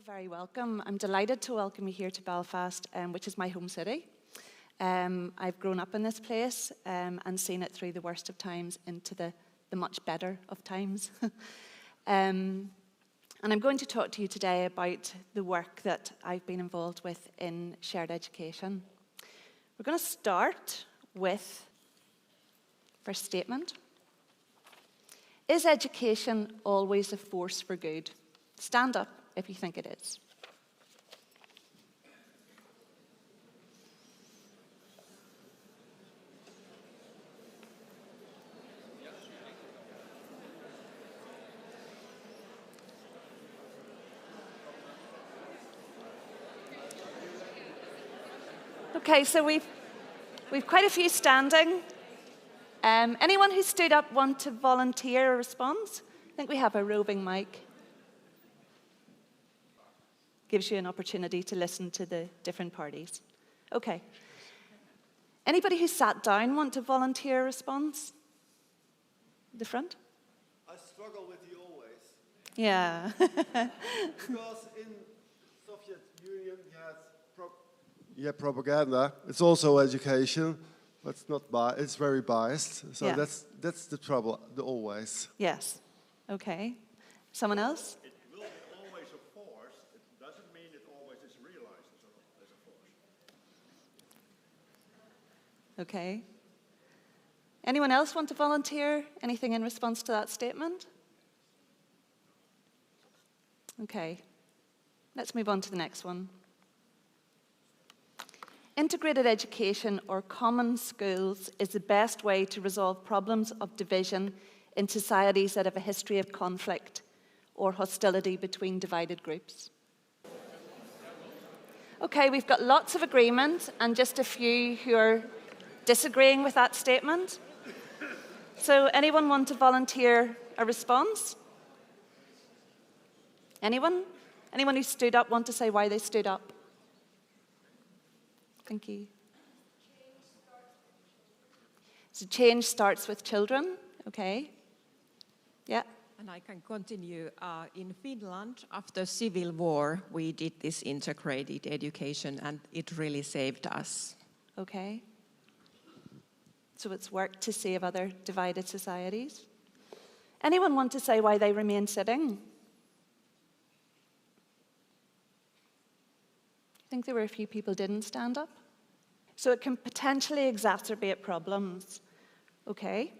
Very welcome. I'm delighted to welcome you here to Belfast, which is my home city. I've grown up in this place and seen it through the worst of times into the much better of times. And I'm going to talk to you today about the work that I've been involved with in shared education. We're going to start with first statement. Is education always a force for good? Stand up if you think it is. Okay, so we've quite a few standing. Anyone who stood up want to volunteer a response? I think we have a roving mic. Gives you an opportunity to listen to the different parties. Okay. Anybody who sat down want to volunteer a response? The front? I struggle with the always. Yeah. Because in Soviet Union you had propaganda. It's also education, but it's very biased. So yeah. that's the trouble, the always. Yes. Okay. Someone else? It will be always a force. It doesn't mean it always is realized as a force. Okay. Anyone else want to volunteer anything in response to that statement? Okay. Let's move on to the next one. Integrated education or common schools is the best way to resolve problems of division in societies that have a history of conflict or hostility between divided groups. Okay, we've got lots of agreement and just a few who are disagreeing with that statement. So anyone want to volunteer a response? Anyone? Anyone who stood up want to say why they stood up? Thank you. So change starts with children, okay. Yeah. And I can continue. In Finland, after Civil War, we did this integrated education and it really saved us. Okay. So it's worked to save other divided societies. Anyone want to say why they remain sitting? I think there were a few people didn't stand up. So it can potentially exacerbate problems. Okay.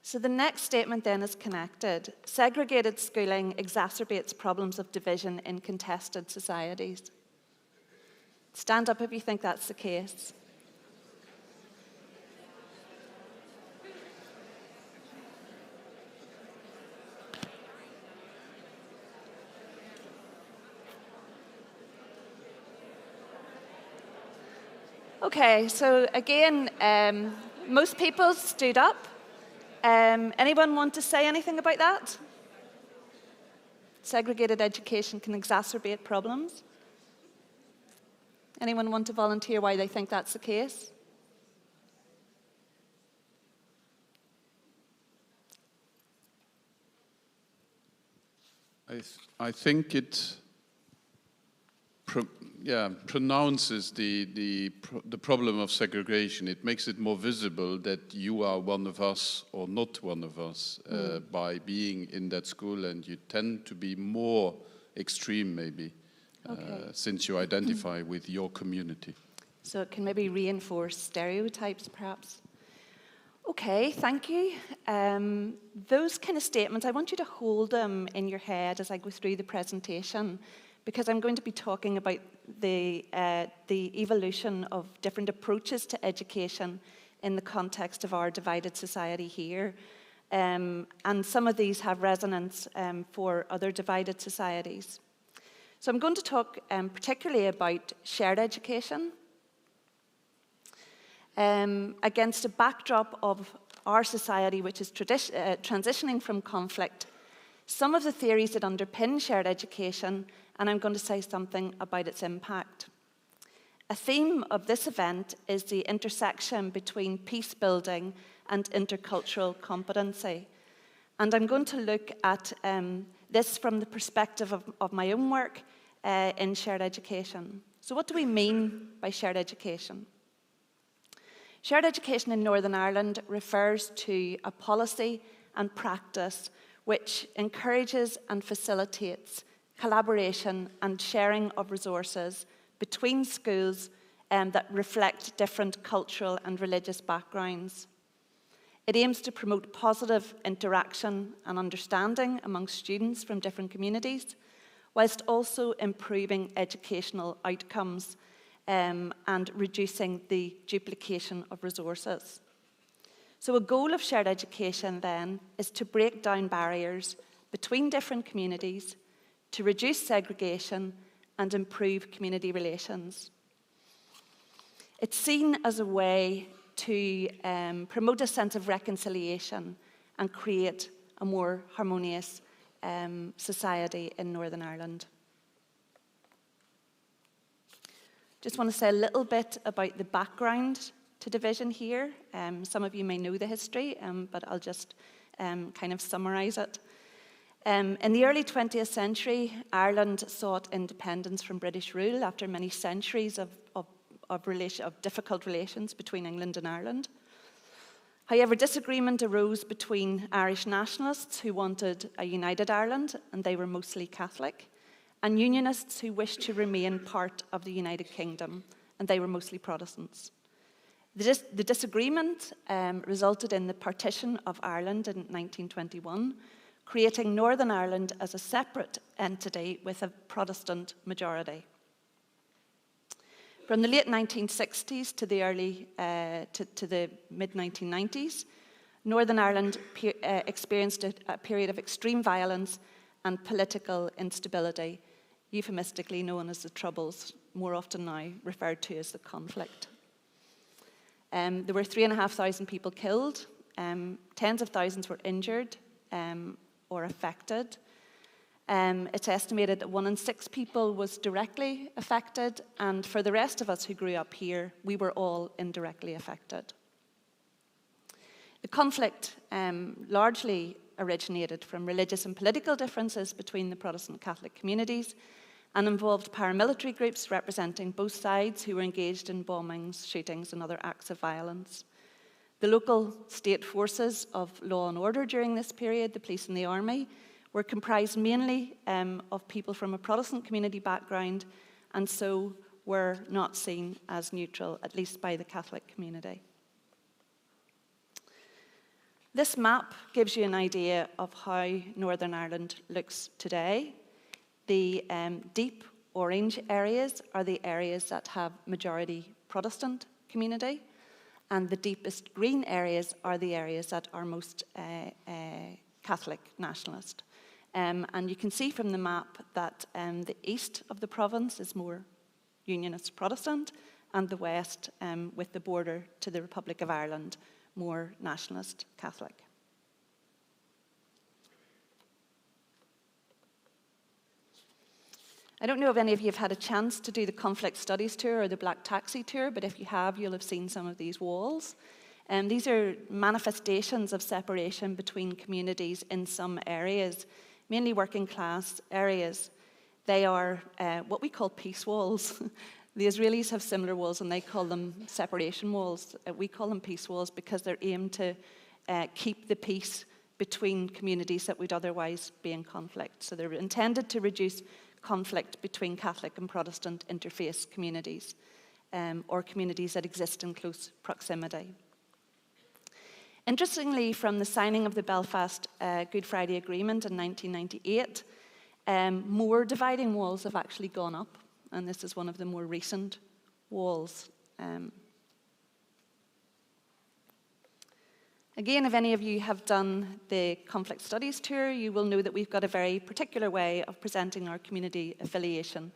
So the next statement then is connected. Segregated schooling exacerbates problems of division in contested societies. Stand up if you think that's the case. Okay, so again, most people stood up. Anyone want to say anything about that? Segregated education can exacerbate problems. Anyone want to volunteer why they think that's the case? I think it pronounces the problem of segregation. It makes it more visible that you are one of us or not one of us by being in that school, and you tend to be more extreme maybe since you identify with your community. So it can maybe reinforce stereotypes perhaps. Okay, thank you. Those kind of statements, I want you to hold them in your head as I go through the presentation, because I'm going to be talking about the evolution of different approaches to education in the context of our divided society here. And some of these have resonance for other divided societies. So I'm going to talk particularly about shared education against a backdrop of our society, which is transitioning from conflict. Some of the theories that underpin shared education, and I'm going to say something about its impact. A theme of this event is the intersection between peace building and intercultural competency. And I'm going to look at this from the perspective of my own work in shared education. So what do we mean by shared education? Shared education in Northern Ireland refers to a policy and practice which encourages and facilitates collaboration and sharing of resources between schools that reflect different cultural and religious backgrounds. It aims to promote positive interaction and understanding among students from different communities, whilst also improving educational outcomes and reducing the duplication of resources. So a goal of shared education then is to break down barriers between different communities, to reduce segregation and improve community relations. It's seen as a way to promote a sense of reconciliation and create a more harmonious society in Northern Ireland. Just want to say a little bit about the background to division here. Some of you may know the history, but I'll just kind of summarise it. In the early 20th century, Ireland sought independence from British rule after many centuries of difficult relations between England and Ireland. However, disagreement arose between Irish nationalists who wanted a united Ireland, and they were mostly Catholic, and Unionists who wished to remain part of the United Kingdom, and they were mostly Protestants. The disagreement resulted in the partition of Ireland in 1921, creating Northern Ireland as a separate entity with a Protestant majority. From the late 1960s to the mid-1990s, Northern Ireland experienced a period of extreme violence and political instability, euphemistically known as the Troubles, more often now referred to as the conflict. There were 3,500 people killed, tens of thousands were injured or affected. It's estimated that 1 in 6 people was directly affected, and for the rest of us who grew up here, we were all indirectly affected. The conflict largely originated from religious and political differences between the Protestant Catholic communities and involved paramilitary groups representing both sides who were engaged in bombings, shootings, and other acts of violence. The local state forces of law and order during this period, the police and the army, were comprised mainly of people from a Protestant community background, and so were not seen as neutral, at least by the Catholic community. This map gives you an idea of how Northern Ireland looks today. The deep orange areas are the areas that have majority Protestant community, and the deepest green areas are the areas that are most Catholic nationalist. And you can see from the map that the east of the province is more Unionist Protestant, and the west, with the border to the Republic of Ireland, more nationalist Catholic. I don't know if any of you have had a chance to do the conflict studies tour or the black taxi tour, but if you have, you'll have seen some of these walls. These are manifestations of separation between communities in some areas, mainly working class areas. They are what we call peace walls. The Israelis have similar walls and they call them separation walls. We call them peace walls because they're aimed to keep the peace between communities that would otherwise be in conflict. So they're intended to reduce conflict between Catholic and Protestant interfaith communities, or communities that exist in close proximity. Interestingly, from the signing of the Belfast Good Friday Agreement in 1998, more dividing walls have actually gone up, and this is one of the more recent walls. Again, if any of you have done the conflict studies tour, you will know that we've got a very particular way of presenting our community affiliation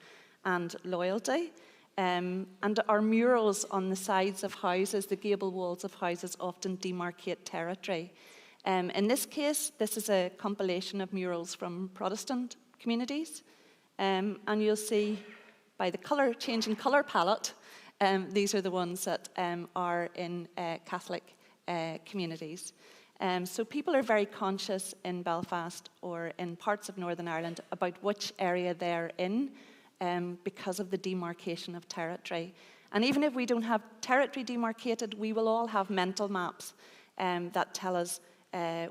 and loyalty. And our murals on the sides of houses, the gable walls of houses, often demarcate territory. In this case, this is a compilation of murals from Protestant communities. And you'll see by the change in colour palette, these are the ones that are in Catholic communities. So people are very conscious in Belfast or in parts of Northern Ireland about which area they're in because of the demarcation of territory. And even if we don't have territory demarcated, we will all have mental maps that tell us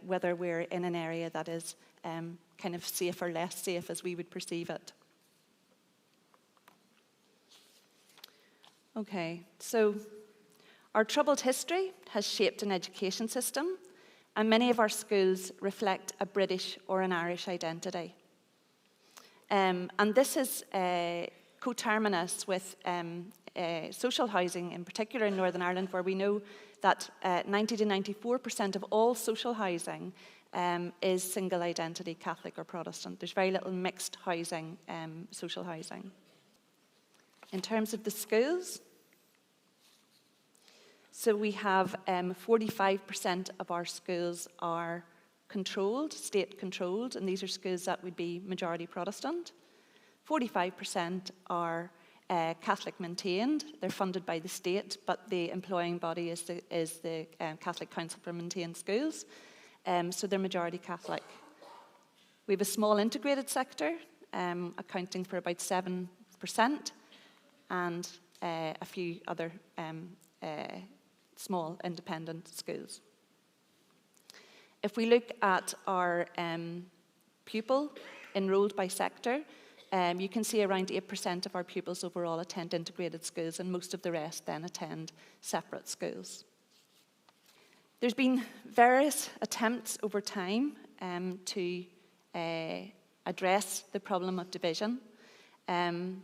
whether we're in an area that is kind of safe or less safe as we would perceive it. Okay, so our troubled history has shaped an education system, and many of our schools reflect a British or an Irish identity. And this is coterminous with social housing, in particular in Northern Ireland, where we know that 90 to 94% of all social housing is single identity, Catholic or Protestant. There's very little mixed housing, social housing. In terms of the schools, so we have 45% of our schools are controlled, state-controlled, and these are schools that would be majority Protestant. 45% are Catholic maintained. They're funded by the state, but the employing body is the Catholic Council for Maintained Schools. So they're majority Catholic. We have a small integrated sector, accounting for about 7%, and a few other small independent schools. If we look at our pupil enrolled by sector, you can see around 8% of our pupils overall attend integrated schools, and most of the rest then attend separate schools. There's been various attempts over time to address the problem of division, and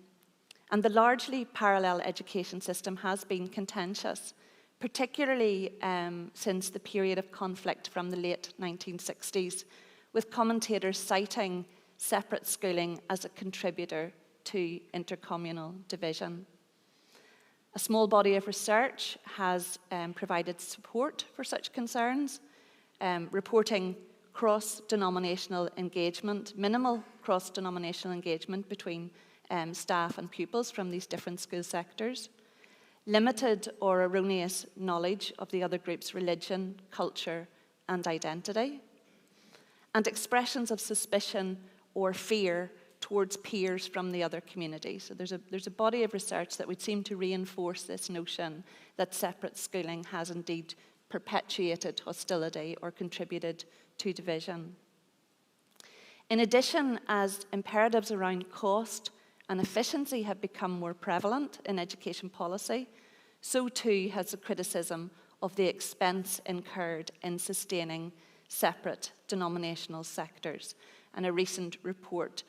the largely parallel education system has been contentious, particularly since the period of conflict from the late 1960s, with commentators citing separate schooling as a contributor to intercommunal division. A small body of research has provided support for such concerns, reporting cross-denominational engagement, minimal cross-denominational engagement between staff and pupils from these different school sectors, limited or erroneous knowledge of the other group's religion, culture, and identity, and expressions of suspicion or fear towards peers from the other community. So there's a body of research that would seem to reinforce this notion that separate schooling has indeed perpetuated hostility or contributed to division. In addition, as imperatives around cost and efficiency have become more prevalent in education policy, so too has the criticism of the expense incurred in sustaining separate denominational sectors. And a recent report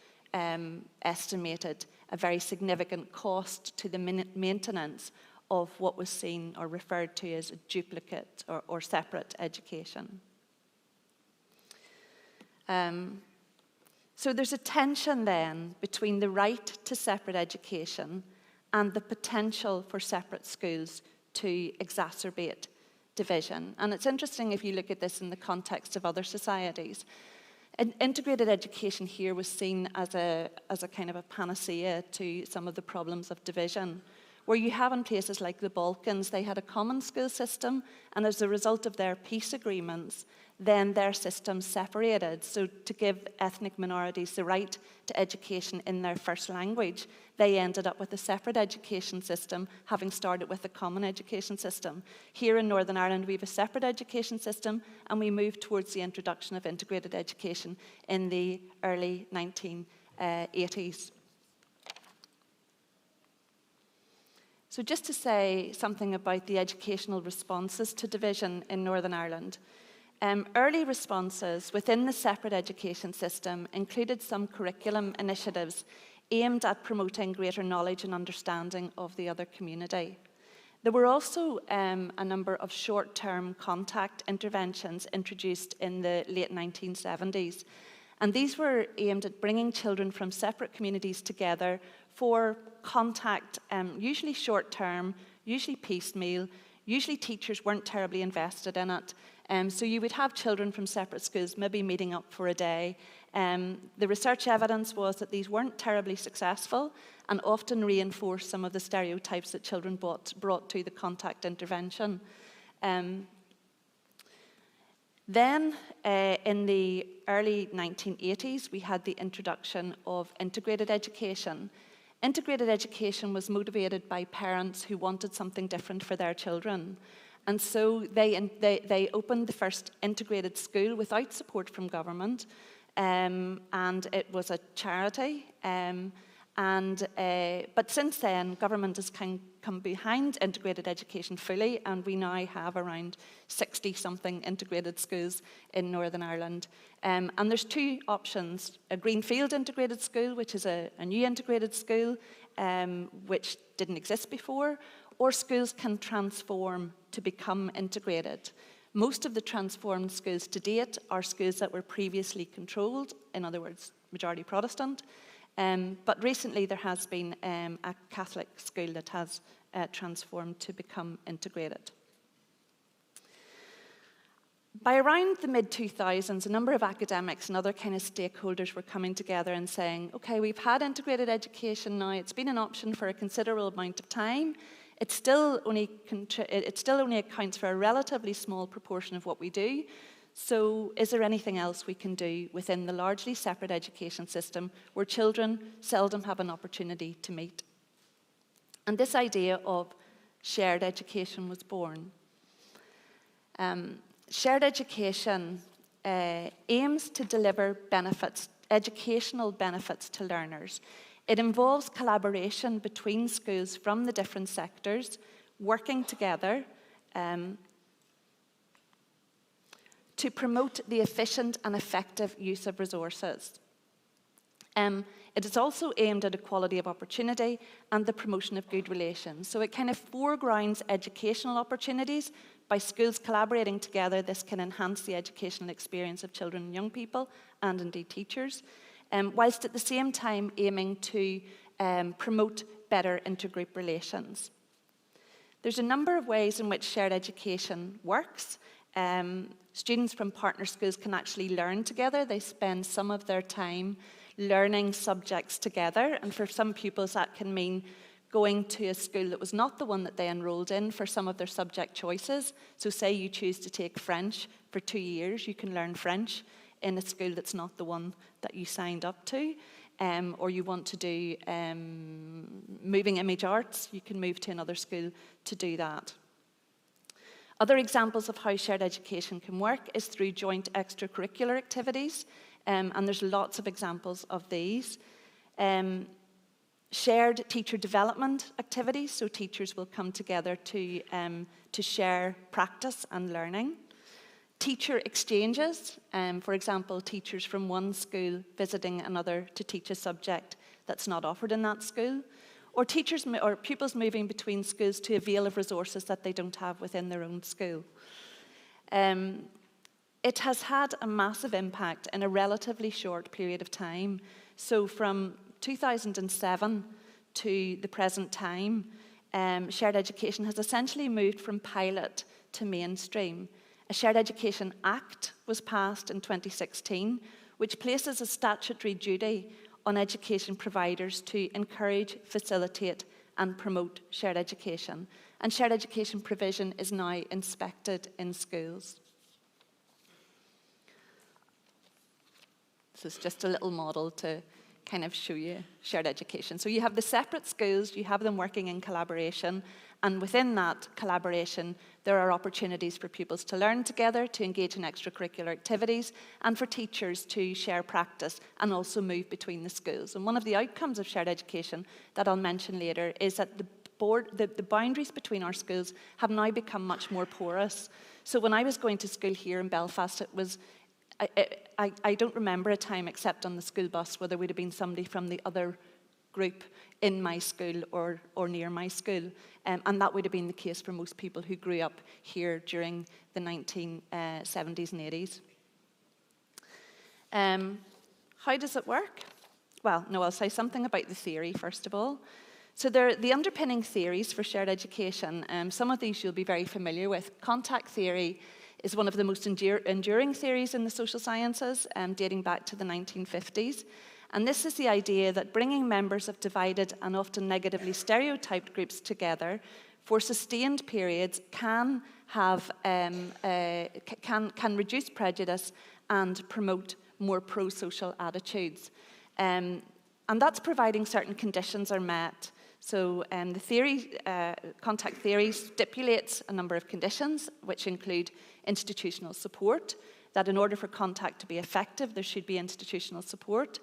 estimated a very significant cost to the maintenance of what was seen or referred to as a duplicate or separate education. So there's a tension then between the right to separate education and the potential for separate schools to exacerbate division. And it's interesting if you look at this in the context of other societies. Integrated education here was seen as a kind of a panacea to some of the problems of division. Where you have in places like the Balkans, they had a common school system, and as a result of their peace agreements, then their systems separated. So to give ethnic minorities the right to education in their first language, they ended up with a separate education system, having started with a common education system. Here in Northern Ireland, we have a separate education system, and we moved towards the introduction of integrated education in the early 1980s. So just to say something about the educational responses to division in Northern Ireland. Early responses within the separate education system included some curriculum initiatives aimed at promoting greater knowledge and understanding of the other community. There were also a number of short-term contact interventions introduced in the late 1970s. And these were aimed at bringing children from separate communities together for contact, usually short-term, usually piecemeal. Usually teachers weren't terribly invested in it. So you would have children from separate schools maybe meeting up for a day. The research evidence was that these weren't terribly successful and often reinforced some of the stereotypes that children brought to the contact intervention. Then, in the early 1980s, we had the introduction of integrated education. Integrated education was motivated by parents who wanted something different for their children. And so they opened the first integrated school without support from government, and it was a charity. But since then, government has come behind integrated education fully, and we now have around 60-something integrated schools in Northern Ireland. And there's two options: a greenfield integrated school, which is a new integrated school, which didn't exist before, or schools can transform to become integrated. Most of the transformed schools to date are schools that were previously controlled, in other words, majority Protestant. But recently there has been a Catholic school that has transformed to become integrated. By around the mid-2000s, a number of academics and other kind of stakeholders were coming together and saying, okay, we've had integrated education now, it's been an option for a considerable amount of time, it still only accounts for a relatively small proportion of what we do. So is there anything else we can do within the largely separate education system where children seldom have an opportunity to meet? And this idea of shared education was born. Shared education aims to deliver benefits, educational benefits to learners. It involves collaboration between schools from the different sectors, working together to promote the efficient and effective use of resources. It is also aimed at equality of opportunity and the promotion of good relations. So it kind of foregrounds educational opportunities. By schools collaborating together, this can enhance the educational experience of children and young people, and indeed teachers, whilst at the same time aiming to promote better intergroup relations. There's a number of ways in which shared education works. Students from partner schools can actually learn together. They spend some of their time learning subjects together, and for some pupils that can mean going to a school that was not the one that they enrolled in for some of their subject choices. So say you choose to take French for 2 years, you can learn French in a school that's not the one that you signed up to. Or you want to do moving image arts, you can move to another school to do that. Other examples of how shared education can work is through joint extracurricular activities, and there's lots of examples of these. Shared teacher development activities, so teachers will come together to share practice and learning. Teacher exchanges, for example, teachers from one school visiting another to teach a subject that's not offered in that school, or teachers or pupils moving between schools to avail of resources that they don't have within their own school. It has had a massive impact in a relatively short period of time. So from 2007 to the present time, shared education has essentially moved from pilot to mainstream. A Shared Education Act was passed in 2016, which places a statutory duty on education providers to encourage, facilitate, and promote shared education. And shared education provision is now inspected in schools. This is just a little model to kind of show you shared education. So you have the separate schools, you have them working in collaboration, and within that collaboration, there are opportunities for pupils to learn together, to engage in extracurricular activities, and for teachers to share practice and also move between the schools. And one of the outcomes of shared education that I'll mention later is that the boundaries between our schools have now become much more porous. So when I was going to school here in Belfast, it was I don't remember a time except on the school bus where there would have been somebody from the other group in my school or near my school. And that would have been the case for most people who grew up here during the 1970s and 80s. How does it work? Well, no, I'll say something about the theory first of all. So the underpinning theories for shared education, some of these you'll be very familiar with. Contact theory is one of the most enduring theories in the social sciences, dating back to the 1950s. And this is the idea that bringing members of divided and often negatively stereotyped groups together for sustained periods can have, can reduce prejudice and promote more pro-social attitudes. And that's providing certain conditions are met. So the theory, contact theory stipulates a number of conditions, which include institutional support, that in order for contact to be effective, there should be institutional support,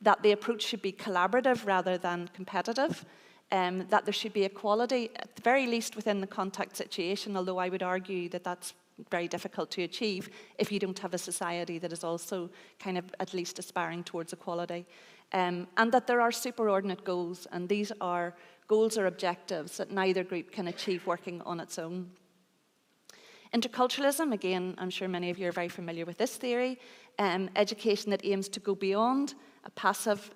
that the approach should be collaborative rather than competitive, that there should be equality, at the very least within the contact situation, although I would argue that that's very difficult to achieve if you don't have a society that is also kind of at least aspiring towards equality. And that there are superordinate goals, and these are goals or objectives that neither group can achieve working on its own. Interculturalism, again, I'm sure many of you are very familiar with this theory, education that aims to go beyond a passive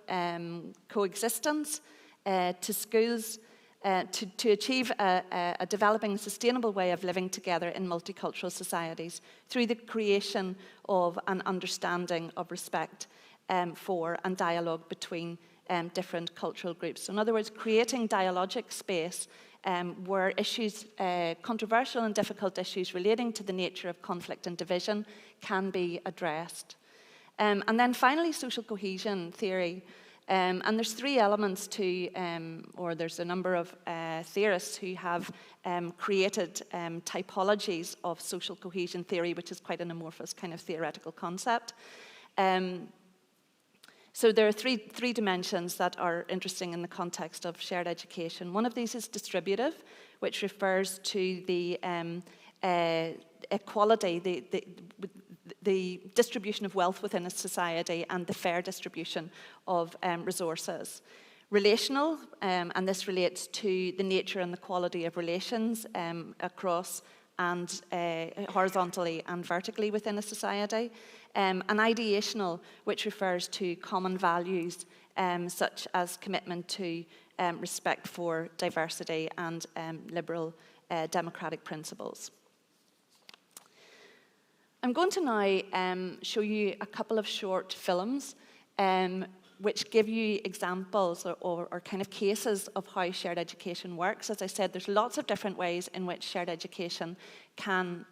coexistence to schools to achieve a developing sustainable way of living together in multicultural societies through the creation of an understanding of respect for and dialogue between different cultural groups. So in other words, creating dialogic space where issues, controversial and difficult issues relating to the nature of conflict and division can be addressed. And then finally, social cohesion theory. And there's three elements to, or there's a number of theorists who have created typologies of social cohesion theory, which is quite an amorphous kind of theoretical concept. So there are three dimensions that are interesting in the context of shared education. One of these is distributive, which refers to the equality, the distribution of wealth within a society and the fair distribution of resources. Relational, and this relates to the nature and the quality of relations across and horizontally and vertically within a society. And ideational, which refers to common values such as commitment to respect for diversity and liberal democratic principles. I'm going to now show you a couple of short films which give you examples or kind of cases of how shared education works. As I said, there's lots of different ways in which shared education can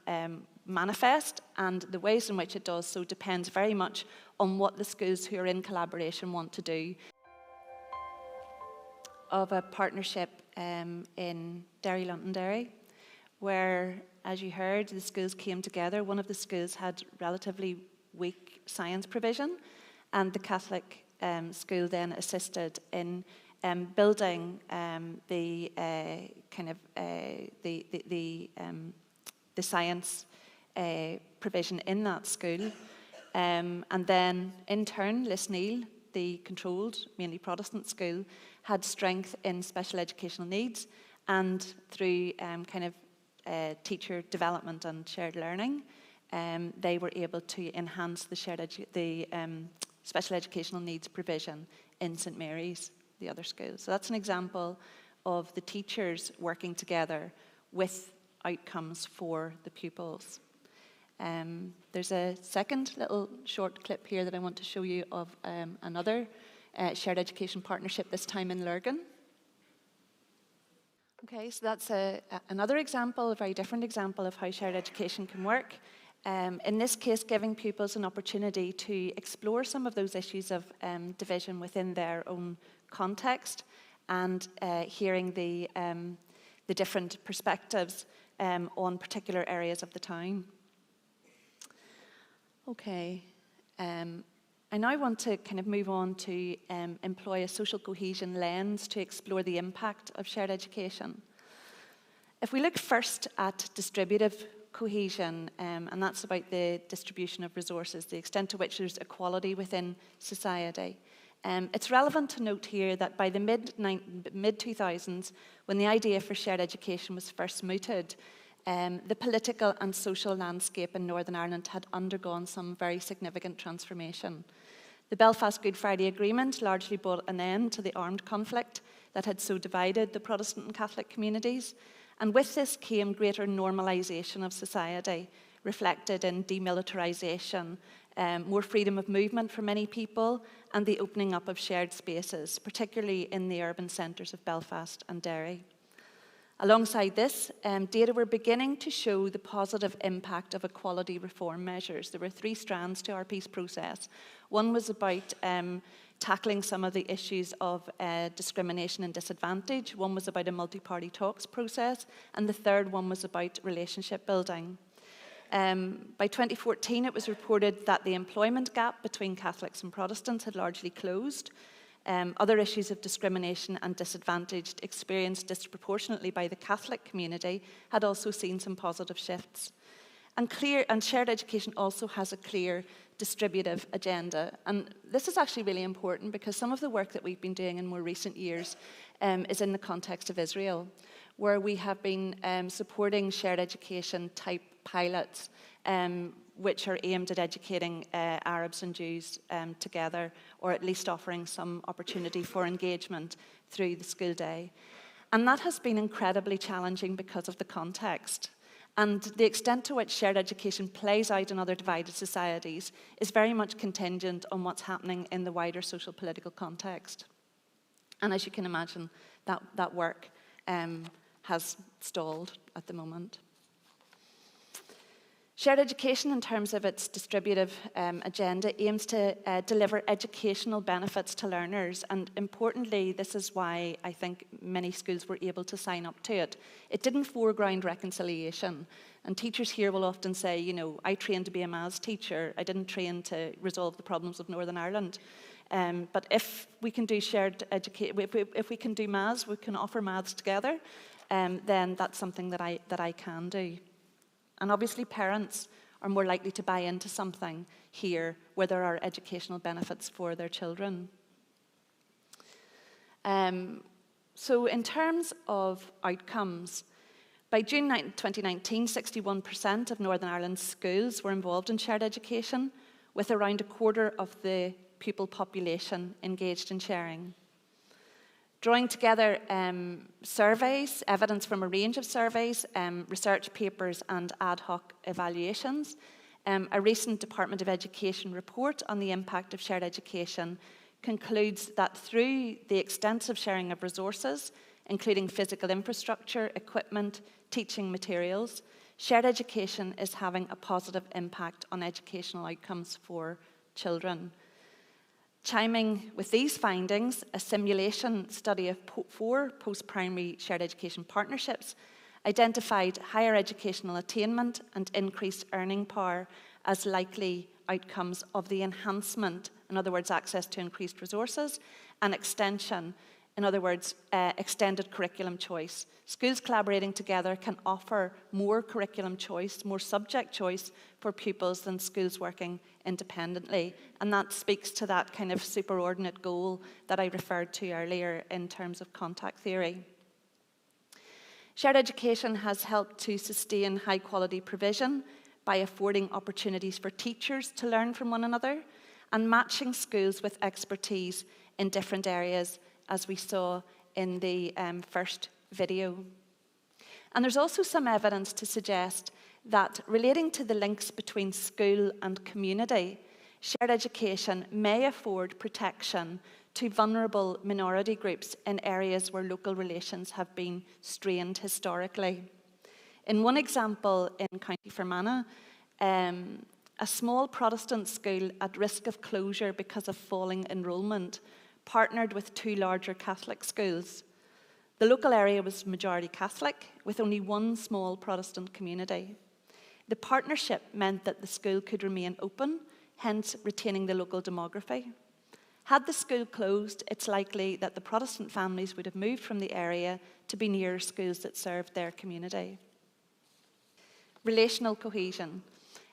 manifest, and the ways in which it does so depends very much on what the schools who are in collaboration want to do. Of a partnership in Derry, Londonderry, where, as you heard, the schools came together. One of the schools had relatively weak science provision, and the Catholic school then assisted in building the science provision in that school. And then, in turn, Lisneal, the controlled, mainly Protestant school, had strength in special educational needs, and through teacher development and shared learning, they were able to enhance the special educational needs provision in St Mary's, the other school. So that's an example of the teachers working together with outcomes for the pupils. There's a second little short clip here that I want to show you of another shared education partnership, this time in Lurgan. Okay, so that's another example, a very different example of how shared education can work. In this case, giving pupils an opportunity to explore some of those issues of division within their own context, and hearing the different perspectives on particular areas of the town. Okay, I now want to kind of move on to employ a social cohesion lens to explore the impact of shared education. If we look first at distributive cohesion, and that's about the distribution of resources, the extent to which there's equality within society. It's relevant to note here that by the mid-2000s, when the idea for shared education was first mooted, the political and social landscape in Northern Ireland had undergone some very significant transformation. The Belfast Good Friday Agreement largely brought an end to the armed conflict that had so divided the Protestant and Catholic communities, and with this came greater normalisation of society, reflected in demilitarisation, more freedom of movement for many people, and the opening up of shared spaces, particularly in the urban centres of Belfast and Derry. Alongside this, data were beginning to show the positive impact of equality reform measures. There were 3 strands to our peace process. One was about tackling some of the issues of discrimination and disadvantage. One was about a multi-party talks process, and the third one was about relationship building. By 2014, it was reported that the employment gap between Catholics and Protestants had largely closed. Other issues of discrimination and disadvantage experienced disproportionately by the Catholic community had also seen some positive shifts. And shared education also has a clear distributive agenda. And this is actually really important because some of the work that we've been doing in more recent years is in the context of Israel, where we have been supporting shared education type pilots which are aimed at educating Arabs and Jews together, or at least offering some opportunity for engagement through the school day. And that has been incredibly challenging because of the context. And the extent to which shared education plays out in other divided societies is very much contingent on what's happening in the wider social political context. And as you can imagine, that work has stalled at the moment. Shared education, in terms of its distributive agenda, aims to deliver educational benefits to learners. And importantly, this is why I think many schools were able to sign up to it. It didn't foreground reconciliation. And teachers here will often say, you know, I trained to be a maths teacher. I didn't train to resolve the problems of Northern Ireland. But if we can do shared education, if we can do maths, we can offer maths together, then that's something that I can do. And obviously parents are more likely to buy into something here where there are educational benefits for their children. So in terms of outcomes, by June 2019, 61% of Northern Ireland's schools were involved in shared education, with around a quarter of the pupil population engaged in sharing. Drawing together surveys, evidence from a range of surveys, research papers and ad hoc evaluations, a recent Department of Education report on the impact of shared education concludes that through the extensive sharing of resources, including physical infrastructure, equipment, teaching materials, shared education is having a positive impact on educational outcomes for children. Chiming with these findings, a simulation study of 4 post-primary shared education partnerships identified higher educational attainment and increased earning power as likely outcomes of the enhancement, in other words, access to increased resources, and extension, in other words, extended curriculum choice. Schools collaborating together can offer more curriculum choice, more subject choice for pupils than schools working independently. And that speaks to that kind of superordinate goal that I referred to earlier in terms of contact theory. Shared education has helped to sustain high quality provision by affording opportunities for teachers to learn from one another and matching schools with expertise in different areas, as we saw in the first video. And there's also some evidence to suggest that relating to the links between school and community, shared education may afford protection to vulnerable minority groups in areas where local relations have been strained historically. In one example in County Fermanagh, a small Protestant school at risk of closure because of falling enrolment partnered with 2 larger Catholic schools. The local area was majority Catholic, with only 1 small Protestant community. The partnership meant that the school could remain open, hence retaining the local demography. Had the school closed, it's likely that the Protestant families would have moved from the area to be near schools that served their community. Relational cohesion.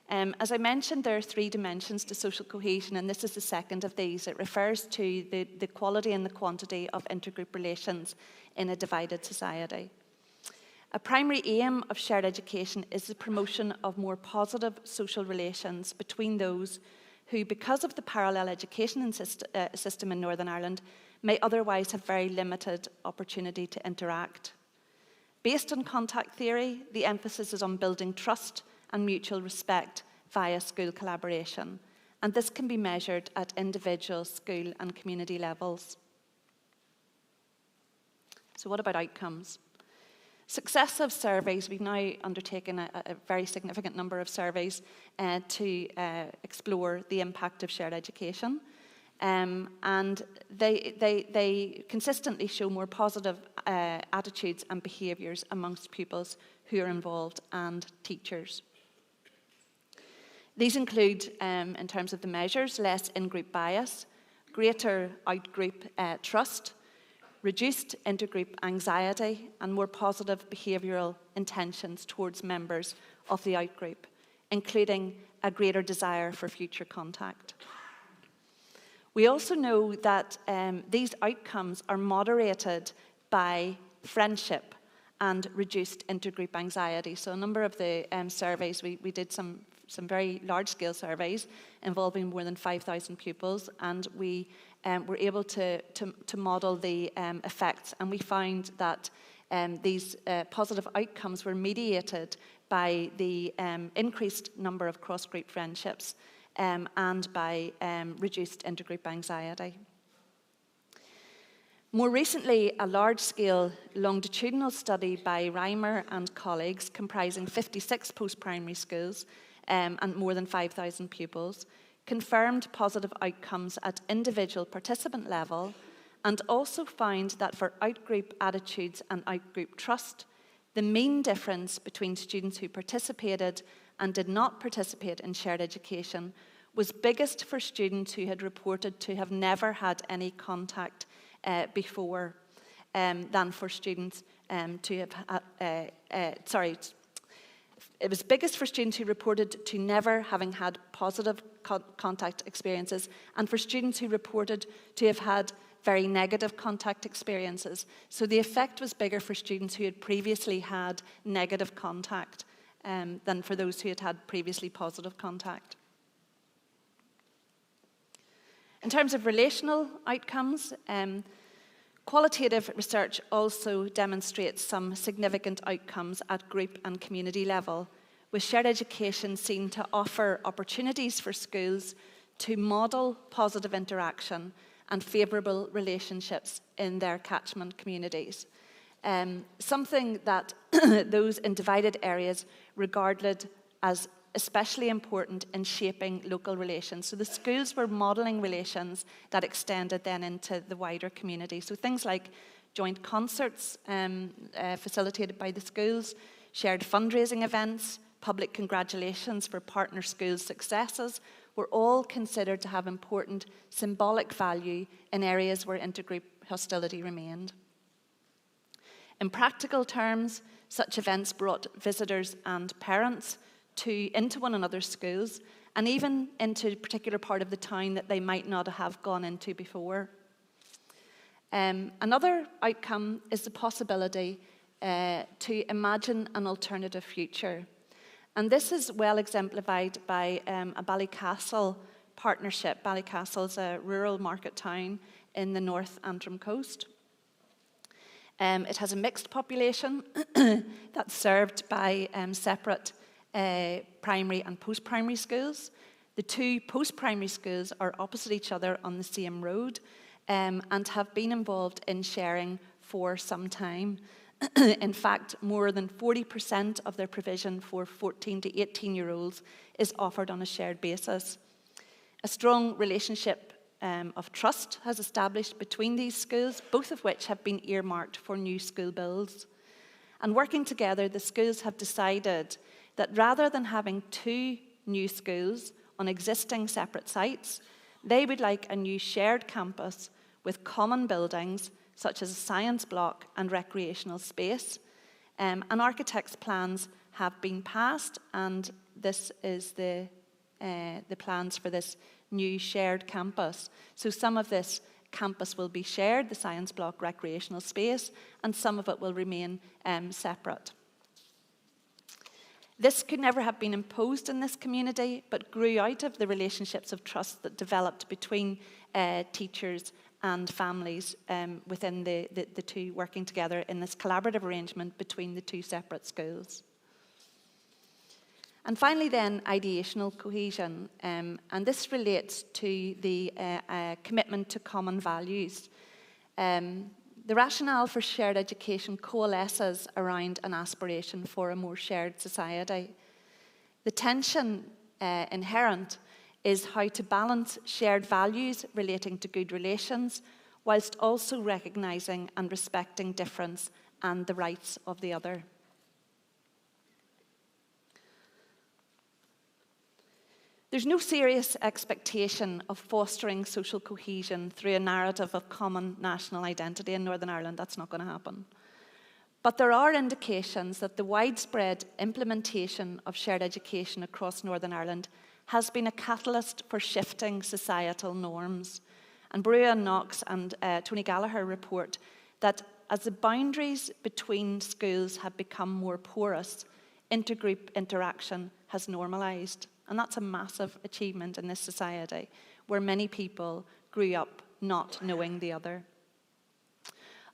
As I mentioned, there are 3 dimensions to social cohesion, and this is the second of these. It refers to the quality and the quantity of intergroup relations in a divided society. A primary aim of shared education is the promotion of more positive social relations between those who, because of the parallel education system in Northern Ireland, may otherwise have very limited opportunity to interact. Based on contact theory, the emphasis is on building trust and mutual respect via school collaboration, and this can be measured at individual, school and community levels. So what about outcomes? Successive surveys, we've now undertaken a very significant number of surveys to explore the impact of shared education. And they consistently show more positive attitudes and behaviours amongst pupils who are involved and teachers. These include, in terms of the measures, less in-group bias, greater out-group trust, reduced intergroup anxiety, and more positive behavioural intentions towards members of the outgroup, including a greater desire for future contact. We also know that these outcomes are moderated by friendship and reduced intergroup anxiety. So a number of the surveys, we did some very large-scale surveys involving more than 5,000 pupils, and we were able to model the effects, and we found that these positive outcomes were mediated by the increased number of cross-group friendships and by reduced intergroup anxiety. More recently, a large-scale longitudinal study by Reimer and colleagues comprising 56 post-primary schools and more than 5,000 pupils confirmed positive outcomes at individual participant level, and also found that for outgroup attitudes and outgroup trust, the mean difference between students who participated and did not participate in shared education was biggest for students who had reported to have never had any contact before than for students to have it was biggest for students who reported to never having had positive contact experiences, and for students who reported to have had very negative contact experiences. So the effect was bigger for students who had previously had negative contact than for those who had had previously positive contact. In terms of relational outcomes, qualitative research also demonstrates some significant outcomes at group and community level, with shared education seen to offer opportunities for schools to model positive interaction and favourable relationships in their catchment communities. Something that those in divided areas regarded as especially important in shaping local relations. So the schools were modelling relations that extended then into the wider community. So things like joint concerts facilitated by the schools, shared fundraising events, public congratulations for partner schools' successes were all considered to have important symbolic value in areas where intergroup hostility remained. In practical terms, such events brought visitors and parents into one another's schools, and even into a particular part of the town that they might not have gone into before. Another outcome is the possibility to imagine an alternative future. And this is well exemplified by a Ballycastle partnership. Ballycastle is a rural market town in the North Antrim coast. It has a mixed population that's served by separate primary and post-primary schools. The two post-primary schools are opposite each other on the same road and have been involved in sharing for some time. In fact, more than 40% of their provision for 14 to 18-year-olds is offered on a shared basis. A strong relationship of trust has established between these schools, both of which have been earmarked for new school builds. And working together, the schools have decided that rather than having two new schools on existing separate sites, they would like a new shared campus with common buildings, such as a science block and recreational space. And architects' plans have been passed, and this is the plans for this new shared campus. So some of this campus will be shared, the science block recreational space, and some of it will remain separate. This could never have been imposed in this community, but grew out of the relationships of trust that developed between teachers and families within the two working together in this collaborative arrangement between the two separate schools. And finally then, ideational cohesion, and this relates to the commitment to common values. The rationale for shared education coalesces around an aspiration for a more shared society. The tension inherent is how to balance shared values relating to good relations whilst also recognising and respecting difference and the rights of the other. There's no serious expectation of fostering social cohesion through a narrative of common national identity in Northern Ireland. That's not going to happen. But there are indications that the widespread implementation of shared education across Northern Ireland has been a catalyst for shifting societal norms. And Brua Knox and Tony Gallagher report that as the boundaries between schools have become more porous, intergroup interaction has normalised. And that's a massive achievement in this society, where many people grew up not knowing the other.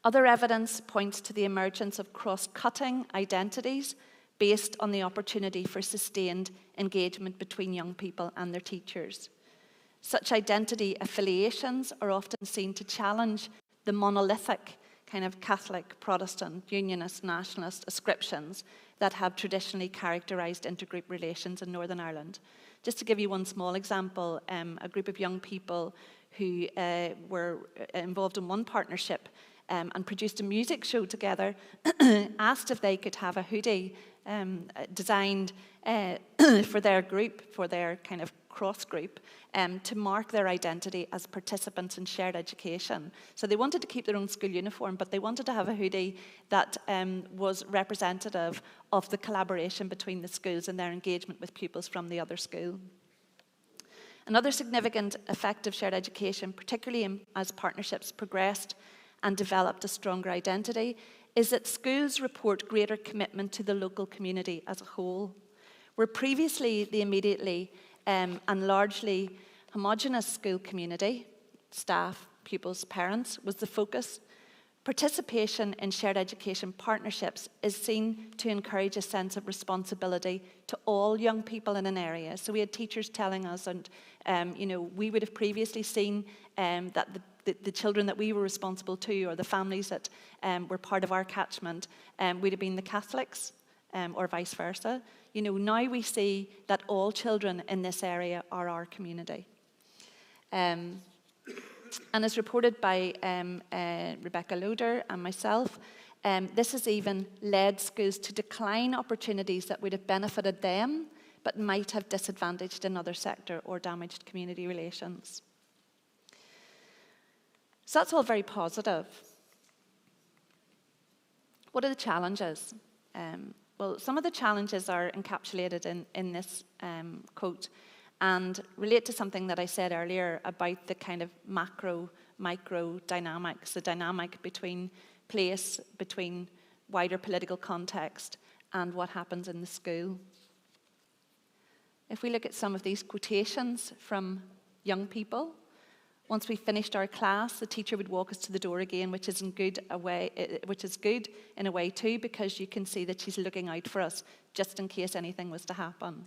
Other evidence points to the emergence of cross-cutting identities based on the opportunity for sustained engagement between young people and their teachers. Such identity affiliations are often seen to challenge the monolithic kind of Catholic, Protestant, Unionist, Nationalist ascriptions that have traditionally characterised intergroup relations in Northern Ireland. Just to give you one small example, a group of young people who were involved in one partnership and produced a music show together asked if they could have a hoodie designed for their group, for their kind of cross group, to mark their identity as participants in shared education. So they wanted to keep their own school uniform, but they wanted to have a hoodie that was representative of the collaboration between the schools and their engagement with pupils from the other school. Another significant effect of shared education, particularly as partnerships progressed and developed a stronger identity, is that schools report greater commitment to the local community as a whole. Where previously the immediately and largely homogenous school community, staff, pupils, parents, was the focus, participation in shared education partnerships is seen to encourage a sense of responsibility to all young people in an area. So we had teachers telling us, and we would have previously seen that the children that we were responsible to, or the families that were part of our catchment, would have been the Catholics, or vice versa. Now we see that all children in this area are our community. And as reported by Rebecca Loader and myself, this has even led schools to decline opportunities that would have benefited them, but might have disadvantaged another sector or damaged community relations. So that's all very positive. What are the challenges? Well, some of the challenges are encapsulated in this quote and relate to something that I said earlier about the kind of macro-micro dynamics, the dynamic between place, between wider political context and what happens in the school. If we look at some of these quotations from young people, once we finished our class, the teacher would walk us to the door again, which is good in a way too, because you can see that she's looking out for us just in case anything was to happen.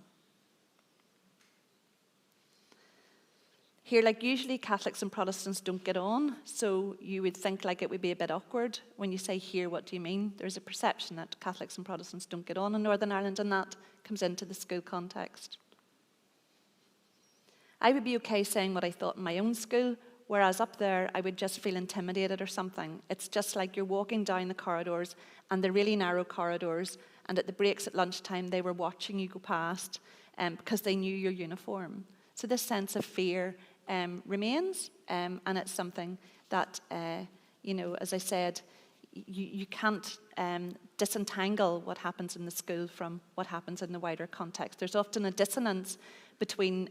Here, like usually Catholics and Protestants don't get on, so you would think like it would be a bit awkward when you say here, what do you mean? There's a perception that Catholics and Protestants don't get on in Northern Ireland, and that comes into the school context. I would be okay saying what I thought in my own school, whereas up there I would just feel intimidated or something. It's just like you're walking down the corridors, and they're really narrow corridors, and at the breaks at lunchtime they were watching you go past because they knew your uniform. So this sense of fear remains, and it's something that, as I said, you can't disentangle what happens in the school from what happens in the wider context. There's often a dissonance between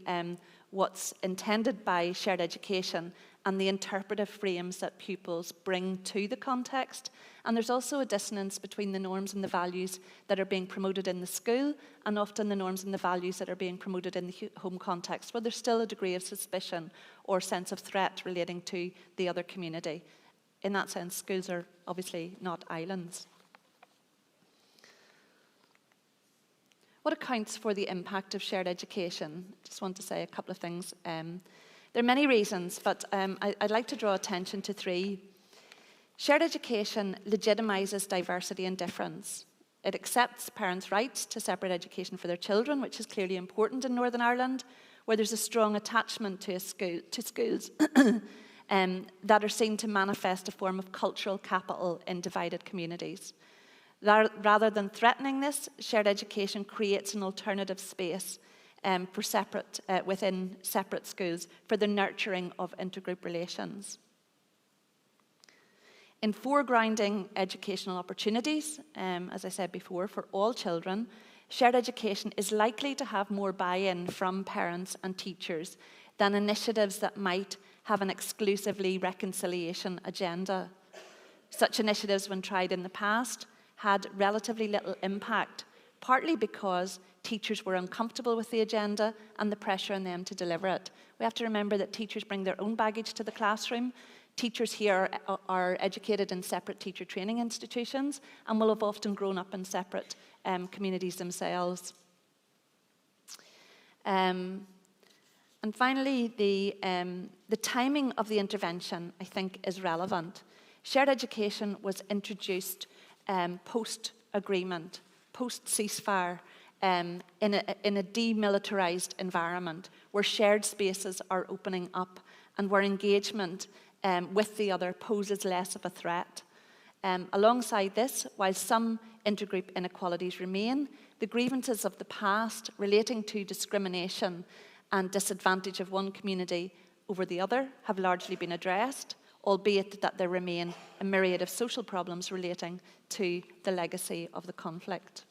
what's intended by shared education and the interpretive frames that pupils bring to the context. And there's also a dissonance between the norms and the values that are being promoted in the school and often the norms and the values that are being promoted in the home context, where there's still a degree of suspicion or sense of threat relating to the other community. In that sense, schools are obviously not islands. What accounts for the impact of shared education? Just want to say a couple of things. There are many reasons, but I'd like to draw attention to three. Shared education legitimizes diversity and difference. It accepts parents' rights to separate education for their children, which is clearly important in Northern Ireland, where there's a strong attachment to schools that are seen to manifest a form of cultural capital in divided communities. Rather than threatening this, shared education creates an alternative space within separate schools for the nurturing of intergroup relations. In foregrounding educational opportunities, as I said before, for all children, shared education is likely to have more buy-in from parents and teachers than initiatives that might have an exclusively reconciliation agenda. Such initiatives, when tried in the past, had relatively little impact, partly because teachers were uncomfortable with the agenda and the pressure on them to deliver it. We have to remember that teachers bring their own baggage to the classroom. Teachers here are educated in separate teacher training institutions and will have often grown up in separate communities themselves. And finally, the timing of the intervention, I think, is relevant. Shared education was introduced post-agreement, post-ceasefire, in a demilitarized environment where shared spaces are opening up and where engagement with the other poses less of a threat. Alongside this, while some intergroup inequalities remain, the grievances of the past relating to discrimination and disadvantage of one community over the other have largely been addressed, albeit that there remain a myriad of social problems relating to the legacy of the conflict.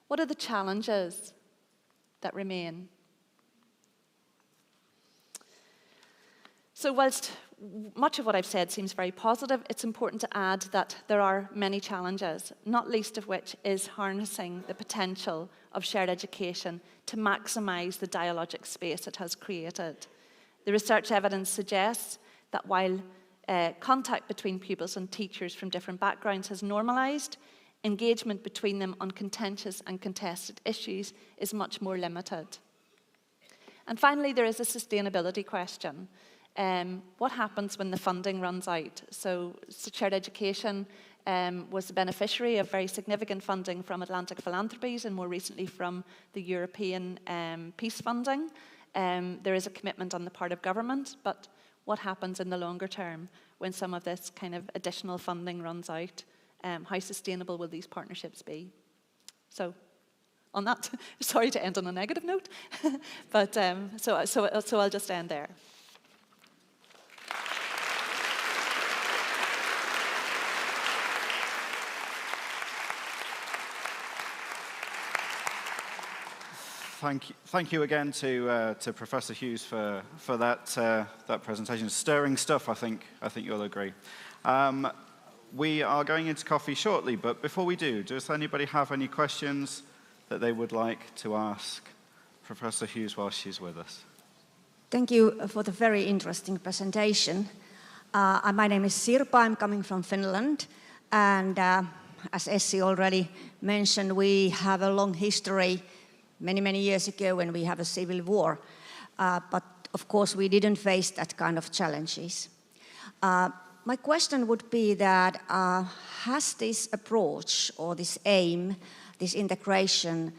What are the challenges that remain? So whilst much of what I've said seems very positive, it's important to add that there are many challenges, not least of which is harnessing the potential of shared education to maximise the dialogic space it has created. The research evidence suggests that while contact between pupils and teachers from different backgrounds has normalised, engagement between them on contentious and contested issues is much more limited. And finally, there is a sustainability question. What happens when the funding runs out? So shared education was the beneficiary of very significant funding from Atlantic Philanthropies and more recently from the European peace funding. There is a commitment on the part of government, but what happens in the longer term when some of this kind of additional funding runs out? How sustainable will these partnerships be? So on that, sorry to end on a negative note, but so I'll just end there. Thank you again to Professor Hughes for that presentation. Stirring stuff, I think you'll agree. We are going into coffee shortly, but before we do, does anybody have any questions that they would like to ask Professor Hughes while she's with us? Thank you for the very interesting presentation. My name is Sirpa, I'm coming from Finland, and as Essi already mentioned, we have a long history many years ago when we have a civil war, but of course we didn't face that kind of challenges. My question would be that has this approach or this aim, this integration,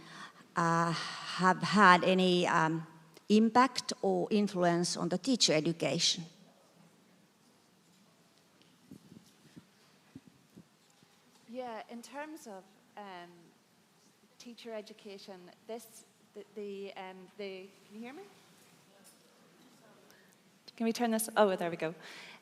have had any impact or influence on the teacher education? Yeah, in terms of teacher education, can you hear me? Can we turn this? Oh, there we go.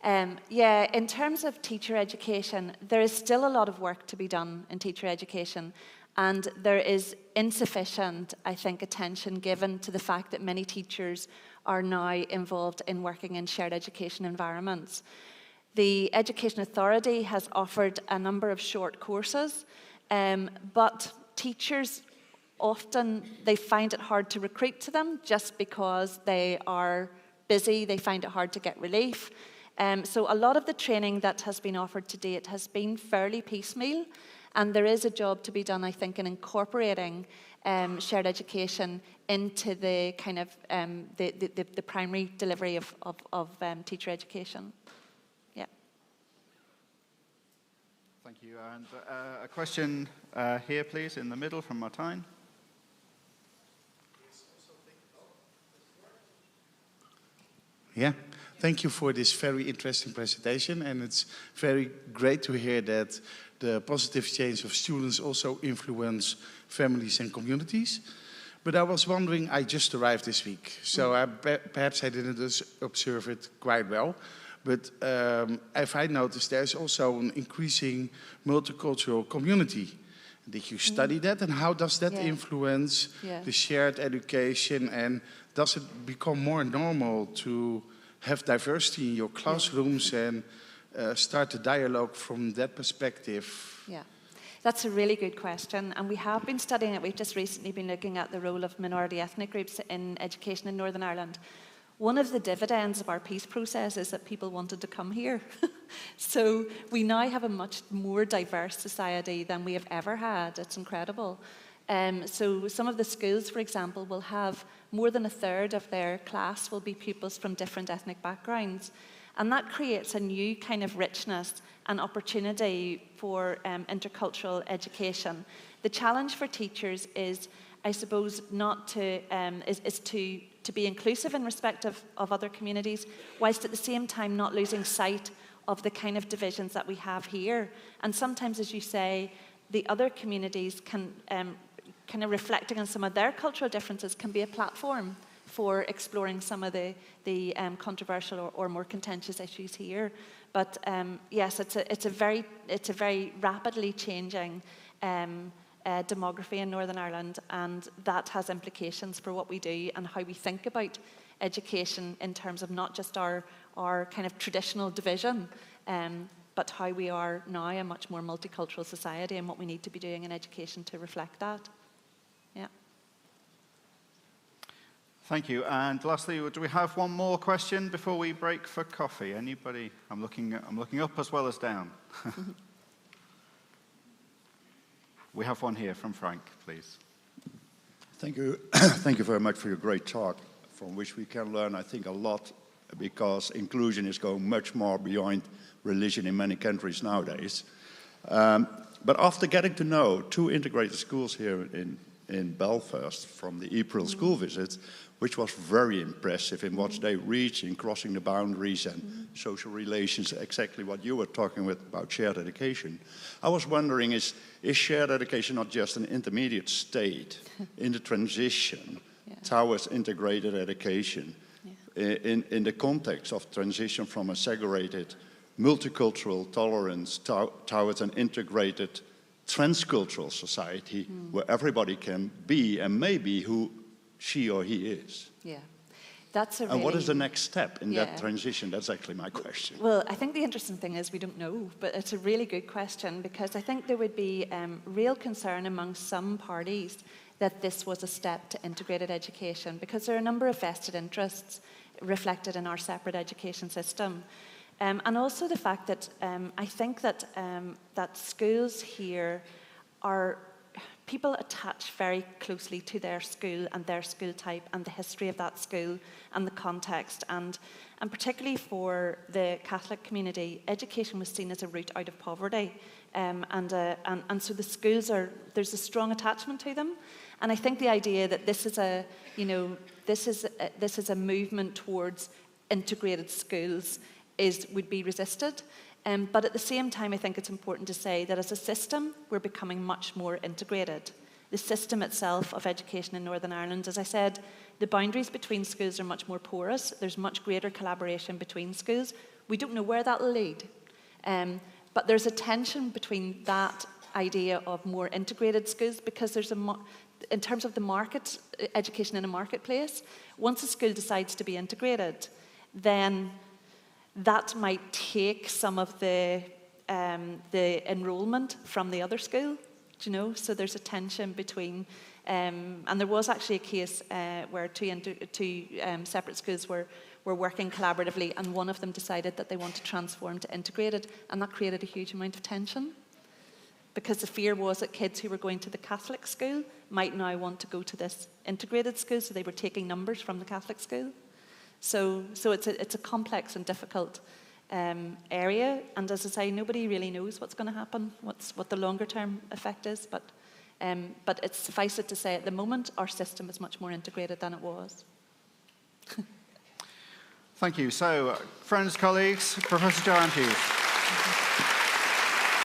Yeah, in terms of teacher education, there is still a lot of work to be done in teacher education, and there is insufficient, I think, attention given to the fact that many teachers are now involved in working in shared education environments. The Education Authority has offered a number of short courses, but teachers often, they find it hard to recruit to them just because they are busy, they find it hard to get relief. So a lot of the training that has been offered to date has been fairly piecemeal, and there is a job to be done, I think, in incorporating shared education into the kind of the primary delivery of teacher education. Thank you. And a question here, please, in the middle from Martijn. Yeah, thank you for this very interesting presentation, and it's very great to hear that the positive change of students also influence families and communities. But I was wondering, I just arrived this week, so perhaps I didn't observe it quite well. But if I noticed, there's also an increasing multicultural community. Did you study that, and how does that influence the shared education, and does it become more normal to have diversity in your classrooms and start a dialogue from that perspective? Yeah, that's a really good question, and we have been studying it. We've just recently been looking at the role of minority ethnic groups in education in Northern Ireland. One of the dividends of our peace process is that people wanted to come here. So we now have a much more diverse society than we have ever had. It's incredible. So some of the schools, for example, will have more than a third of their class will be pupils from different ethnic backgrounds. And that creates a new kind of richness and opportunity for intercultural education. The challenge for teachers is, I suppose, not to is to be inclusive in respect of other communities, whilst at the same time not losing sight of the kind of divisions that we have here. And sometimes, as you say, the other communities can kind of reflecting on some of their cultural differences can be a platform for exploring some of the controversial or more contentious issues here. But yes, it's a very rapidly changing demography in Northern Ireland, and that has implications for what we do and how we think about education in terms of not just our kind of traditional division, but how we are now a much more multicultural society and what we need to be doing in education to reflect that. Yeah. Thank you. And lastly, do we have one more question before we break for coffee? Anybody? I'm looking up as well as down. We have one here from Frank, please. Thank you. Thank you very much for your great talk, from which we can learn, I think, a lot, because inclusion is going much more beyond religion in many countries nowadays. But after getting to know two integrated schools here in Belfast from the EAPRIL school visits, which was very impressive in what they reach in crossing the boundaries and social relations, exactly what you were talking about shared education. I was wondering, is shared education not just an intermediate state in the transition towards integrated education in the context of transition from a segregated multicultural tolerance towards an integrated transcultural society where everybody can be and may be who she or he is? Yeah. That's a really, and what is the next step in that transition? That's actually my question. Well, I think the interesting thing is we don't know, but it's a really good question, because I think there would be real concern among some parties that this was a step to integrated education, because there are a number of vested interests reflected in our separate education system. And also the fact that I think that, that schools here are, people attach very closely to their school and their school type and the history of that school and the context. And particularly for the Catholic community, education was seen as a route out of poverty. And so the schools there's a strong attachment to them. And I think the idea that this is a, you know, this is a movement towards integrated schools would be resisted. But at the same time, I think it's important to say that as a system, we're becoming much more integrated. The system itself of education in Northern Ireland, as I said, the boundaries between schools are much more porous. There's much greater collaboration between schools. We don't know where that will lead. But there's a tension between that idea of more integrated schools, because there's in terms of the market, education in a marketplace, once a school decides to be integrated, then that might take some of the enrolment from the other school, you know. So there's a tension between, and there was actually a case where two separate schools were working collaboratively, and one of them decided that they want to transform to integrated, and that created a huge amount of tension, because the fear was that kids who were going to the Catholic school might now want to go to this integrated school, so they were taking numbers from the Catholic school. So it's a complex and difficult area. And as I say, nobody really knows what's going to happen, what the longer term effect is. But it's suffice it to say, at the moment, our system is much more integrated than it was. Thank you. So, friends, colleagues, Professor Joanne Hughes.